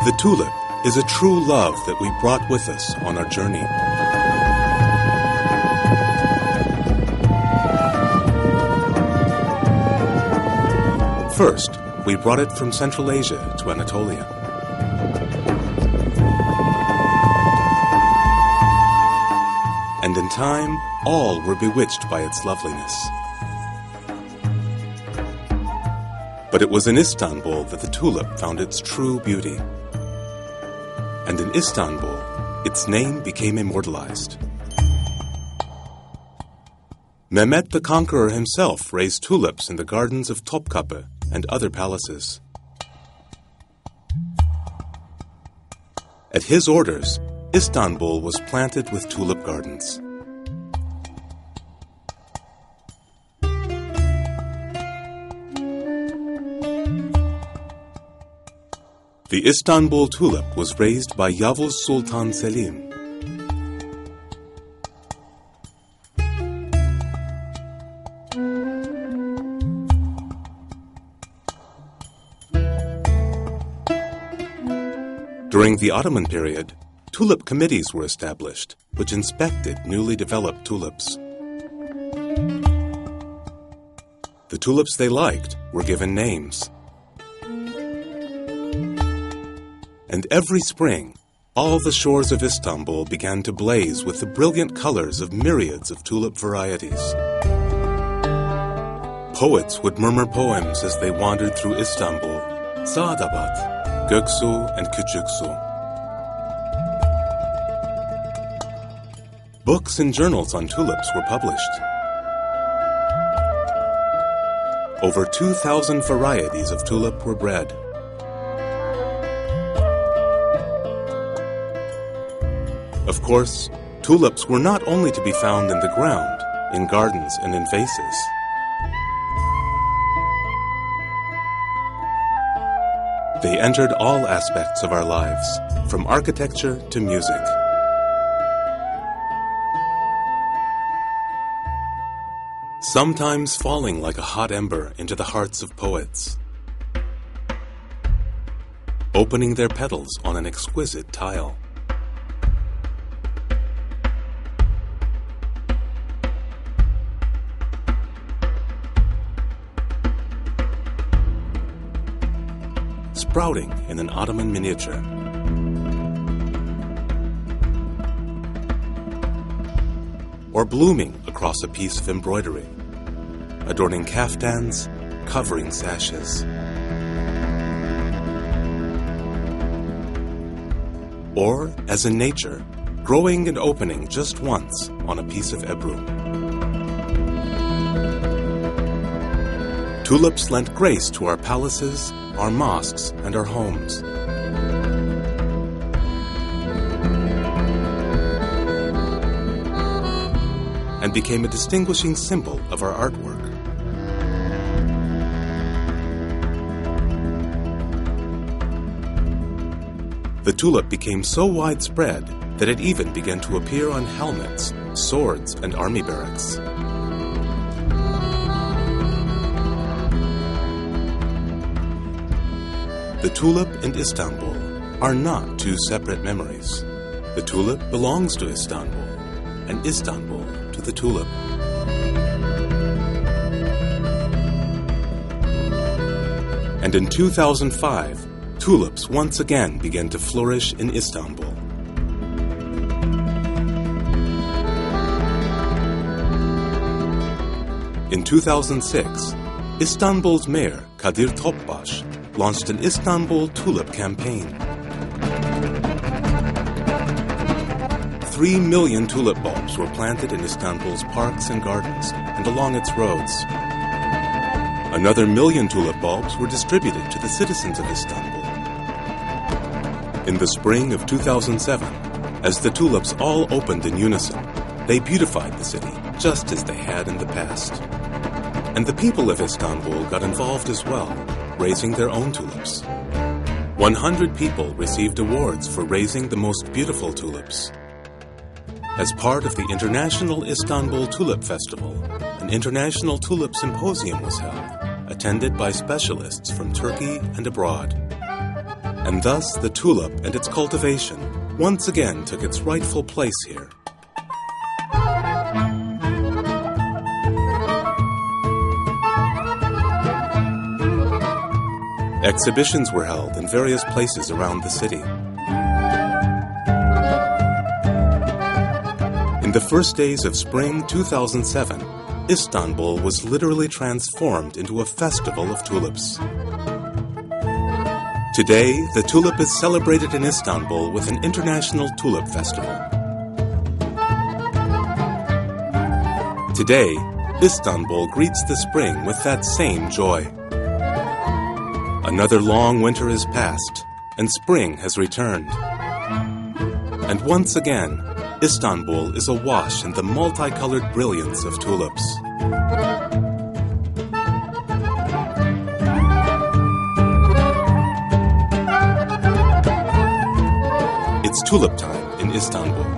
The tulip is a true love that we brought with us on our journey. First, we brought it from Central Asia to Anatolia. And in time, all were bewitched by its loveliness. But it was in Istanbul that the tulip found its true beauty. And in Istanbul, its name became immortalized. Mehmet the Conqueror himself raised tulips in the gardens of Topkapi and other palaces. At his orders, Istanbul was planted with tulip gardens. The Istanbul tulip was raised by Yavuz Sultan Selim. During the Ottoman period, tulip committees were established, which inspected newly developed tulips. The tulips they liked were given names. And every spring, all the shores of Istanbul began to blaze with the brilliant colors of myriads of tulip varieties. Poets would murmur poems as they wandered through Istanbul, Saadabat, Göksu, and Küçüksu. Books and journals on tulips were published. Over 2,000 varieties of tulip were bred. Of course, tulips were not only to be found in the ground, in gardens and in vases. They entered all aspects of our lives, from architecture to music. Sometimes falling like a hot ember into the hearts of poets, opening their petals on an exquisite tile. Sprouting in an Ottoman miniature. Or blooming across a piece of embroidery, adorning kaftans, covering sashes. Or, as in nature, growing and opening just once on a piece of Ebru. Tulips lent grace to our palaces, our mosques, and our homes. And became a distinguishing symbol of our artwork. The tulip became so widespread that it even began to appear on helmets, swords, and army barracks. The tulip and Istanbul are not two separate memories. The tulip belongs to Istanbul, and Istanbul to the tulip. And in 2005, tulips once again began to flourish in Istanbul. In 2006, Istanbul's mayor, Kadir Topbaş, launched an Istanbul tulip campaign. 3 million tulip bulbs were planted in Istanbul's parks and gardens and along its roads. Another 1 million tulip bulbs were distributed to the citizens of Istanbul. In the spring of 2007, as the tulips all opened in unison, they beautified the city just as they had in the past. And the people of Istanbul got involved as well, raising their own tulips. 100 people received awards for raising the most beautiful tulips. As part of the International Istanbul Tulip Festival, an international tulip symposium was held, attended by specialists from Turkey and abroad. And thus the tulip and its cultivation once again took its rightful place here. Exhibitions were held in various places around the city. In the first days of spring 2007, Istanbul was literally transformed into a festival of tulips. Today, the tulip is celebrated in Istanbul with an international tulip festival. Today, Istanbul greets the spring with that same joy. Another long winter is past, and spring has returned. And once again, Istanbul is awash in the multicolored brilliance of tulips. It's tulip time in Istanbul.